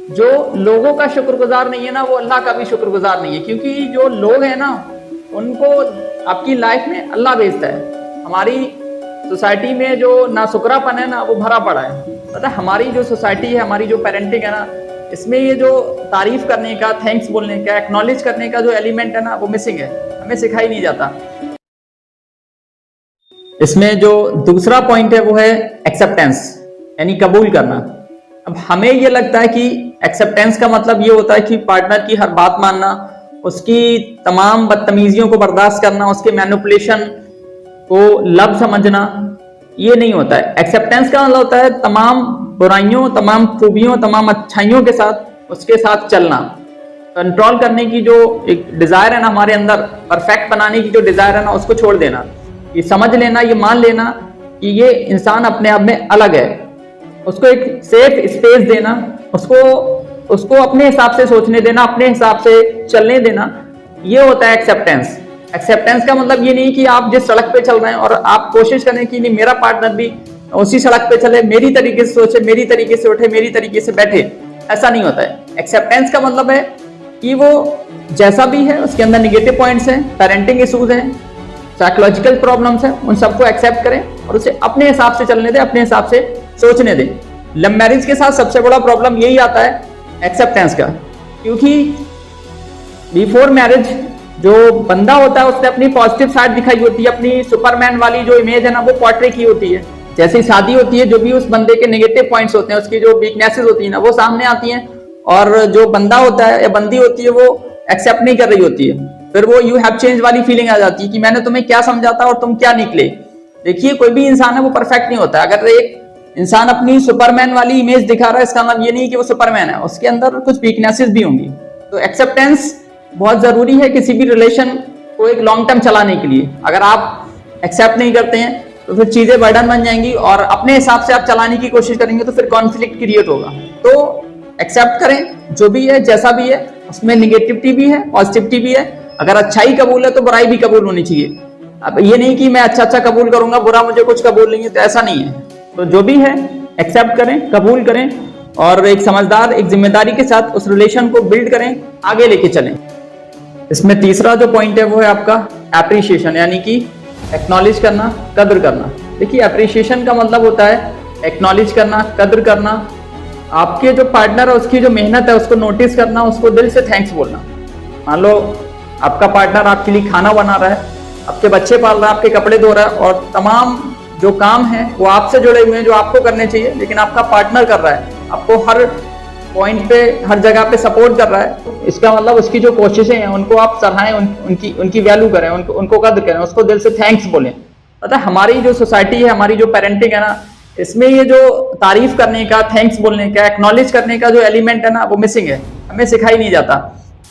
जो लोगों का शुक्रगुजार नहीं है ना, वो अल्लाह का भी शुक्रगुजार नहीं है, क्योंकि जो लोग हैं ना, उनको आपकी लाइफ में अल्लाह भेजता है। हमारी सोसाइटी में जो नाशुक्रापन है ना, वो भरा पड़ा है। पता है, हमारी जो सोसाइटी है, हमारी जो पेरेंटिंग है ना, इसमें ये जो तारीफ करने का, थैंक्स बोलने का, एक्नॉलेज करने का जो एलिमेंट है ना, वो मिसिंग है, हमें सिखाई नहीं जाता। इसमें जो दूसरा पॉइंट है वो है एक्सेप्टेंस, यानी कबूल करना। अब हमें ये लगता है कि एक्सेप्टेंस का मतलब ये होता है कि पार्टनर की हर बात मानना, उसकी तमाम बदतमीजियों को बर्दाश्त करना, उसके मैनिपुलेशन को लब समझना। ये नहीं होता है। एक्सेप्टेंस का मतलब होता है तमाम बुराइयों, तमाम खूबियों, तमाम अच्छाइयों के साथ उसके साथ चलना। कंट्रोल करने की जो एक डिजायर है ना हमारे अंदर, परफेक्ट बनाने की जो डिजायर है ना, उसको छोड़ देना। ये समझ लेना, ये मान लेना कि ये इंसान अपने आप में अलग है। उसको एक सेफ स्पेस देना, उसको अपने हिसाब से सोचने देना, अपने हिसाब से चलने देना। ये होता है एक्सेप्टेंस। एक्सेप्टेंस का मतलब ये नहीं कि आप जिस सड़क पे चल रहे हैं और आप कोशिश करें कि नहीं मेरा पार्टनर भी उसी सड़क पे चले, मेरी तरीके से सोचे, मेरी तरीके से उठे, मेरी तरीके से बैठे। ऐसा नहीं होता है। एक्सेप्टेंस का मतलब है कि वो जैसा भी है, उसके अंदर निगेटिव पॉइंट्स हैं, पेरेंटिंग इशूज हैं, साइकोलॉजिकल प्रॉब्लम्स हैं, उन सबको एक्सेप्ट करें और उसे अपने हिसाब से चलने दें, अपने हिसाब से सोचने दें। लव मैरिज के साथ सबसे बड़ा प्रॉब्लम यही आता है एक्सेप्टेंस का, क्योंकि बिफोर मैरिज जो बंदा होता है उसने अपनी पॉजिटिव साइड दिखाई होती है, अपनी सुपरमैन वाली जो इमेज है ना, वो पोर्ट्रे की होती है। जैसे शादी होती है, जो भी उस बंदे के नेगेटिव पॉइंट्स होते हैं, उसकी जो वीकनेसेस होती है ना, वो सामने आती हैं, और जो बंदा होता है या बंदी होती है, वो एक्सेप्ट नहीं कर रही होती है। फिर वो यू हैव चेंज वाली फीलिंग आ जाती है कि मैंने तुम्हें क्या समझा था और तुम क्या निकले। देखिए, कोई भी इंसान है वो परफेक्ट नहीं होता। अगर एक इंसान अपनी सुपरमैन वाली इमेज दिखा रहा है, इसका मतलब ये नहीं कि वो सुपरमैन है, उसके अंदर कुछ वीकनेसेस भी होंगी। तो एक्सेप्टेंस बहुत जरूरी है किसी भी रिलेशन को एक लॉन्ग टर्म चलाने के लिए। अगर आप एक्सेप्ट नहीं करते हैं तो फिर चीजें बर्डन बन जाएंगी, और अपने हिसाब से आप चलाने की कोशिश करेंगे तो फिर कॉन्फ्लिक्ट क्रिएट होगा। तो एक्सेप्ट करें, जो भी है, जैसा भी है, उसमें निगेटिविटी भी है, पॉजिटिविटी भी है। अगर अच्छाई कबूल है तो बुराई भी कबूल होनी चाहिए। अब ये नहीं कि मैं अच्छा कबूल करूंगा, बुरा मुझे कुछ कबूल नहीं है, तो ऐसा नहीं है। तो जो भी है एक्सेप्ट करें, कबूल करें, और एक समझदार, एक जिम्मेदारी के साथ उस रिलेशन को बिल्ड करें, आगे लेके चलें। इसमें तीसरा जो पॉइंट है वो है आपका एप्रिसिएशन, यानी कि एक्नॉलेज करना, कद्र करना। देखिए, एप्रिसिएशन का मतलब होता है एक्नॉलेज करना, कद्र करना। आपके जो पार्टनर है उसकी जो मेहनत है उसको नोटिस करना, उसको दिल से थैंक्स बोलना। मान लो आपका पार्टनर आपके लिए खाना बना रहा है, आपके बच्चे पाल रहा है, आपके कपड़े धो रहा है, और तमाम जो काम है वो आपसे जुड़े हुए हैं, जो आपको करने चाहिए, लेकिन आपका पार्टनर कर रहा है, आपको हर पॉइंट पे, हर जगह पे सपोर्ट कर रहा है। इसका मतलब उसकी जो कोशिशें हैं उनको आप सराहें, उनकी वैल्यू करें, उनको कद्र करें, उसको दिल से थैंक्स बोलें। पता है, हमारी जो सोसाइटी है, हमारी जो पेरेंटिंग है ना, इसमें ये जो तारीफ करने का, थैंक्स बोलने का, एक्नॉलेज करने का जो एलिमेंट है ना, वो मिसिंग है, हमें सिखाई नहीं जाता।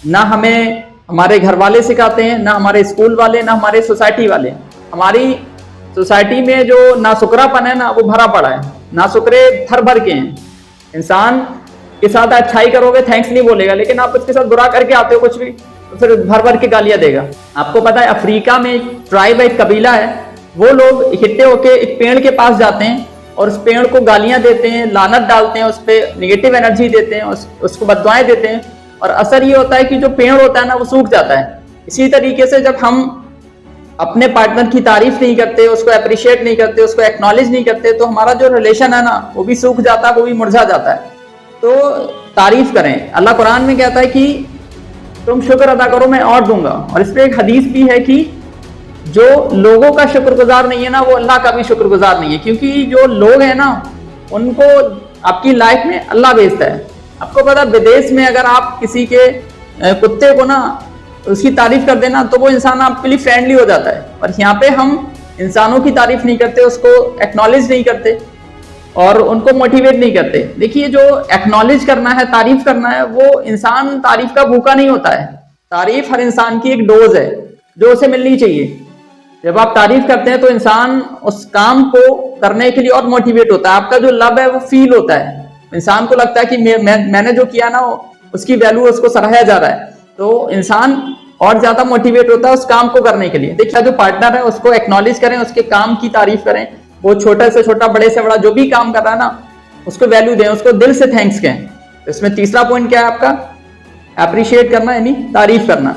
ना हमें हमारे घर वाले सिखाते हैं, ना हमारे स्कूल वाले, ना हमारे सोसाइटी वाले। हमारी सोसाइटी में जो नाशुक्रापन है ना, वो भरा पड़ा है। नाशुक्रे भर भर के हैं। इंसान के साथ अच्छाई करोगे, थैंक्स नहीं बोलेगा, लेकिन आप उसके साथ बुरा करके आते हो कुछ भी, तो फिर भर भर के गालियां देगा। आपको पता है, अफ्रीका में एक ट्राइब है, एक कबीला है, वो लोग इकट्ठे होके एक पेड़ के पास जाते हैं और उस पेड़ को गालियां देते हैं, लानत डालते हैं, उस पर निगेटिव एनर्जी देते हैं, उसको बददुआएं देते हैं, और असर ये होता है कि जो पेड़ होता है ना, वो सूख जाता है। इसी तरीके से जब हम अपने पार्टनर की तारीफ नहीं करते, उसको अप्रिशिएट नहीं करते, उसको एक्नॉलेज नहीं करते, तो हमारा जो रिलेशन है ना, वो भी सूख जाता है, वो भी मुरझा जाता है। तो तारीफ करें। अल्लाह कुरान में कहता है कि तुम शुक्र अदा करो, मैं और दूंगा। और इस पे एक हदीस भी है कि जो लोगों का शुक्रगुजार नहीं है ना, वो अल्लाह का भी शुक्रगुजार नहीं है, क्योंकि जो लोग हैं ना, उनको आपकी लाइफ में अल्लाह भेजता है। आपको पता, विदेश में अगर आप किसी के कुत्ते को ना उसकी तारीफ कर देना, तो वो इंसान आपके लिए फ्रेंडली हो जाता है। और यहाँ पे हम इंसानों की तारीफ नहीं करते, उसको एक्नॉलेज नहीं करते और उनको मोटिवेट नहीं करते। देखिए, जो एक्नॉलेज करना है, तारीफ करना है, वो इंसान तारीफ का भूखा नहीं होता है। तारीफ हर इंसान की एक डोज है जो उसे मिलनी चाहिए। जब आप तारीफ करते हैं तो इंसान उस काम को करने के लिए और मोटिवेट होता है। आपका जो लव है वो फील होता है, इंसान को लगता है कि मैंने जो किया ना, उसकी वैल्यू, उसको सराहा जा रहा है, तो इंसान और ज्यादा मोटिवेट होता है उस काम को करने के लिए। देखिए, जो पार्टनर है उसको एक्नॉलेज करें, उसके काम की तारीफ करें। वो छोटा से छोटा, बड़े से बड़ा जो भी काम कर रहा है ना, उसको वैल्यू दें, उसको दिल से थैंक्स कहें। इसमें तीसरा पॉइंट क्या है आपका? अप्रिशिएट करना यानी तारीफ करना।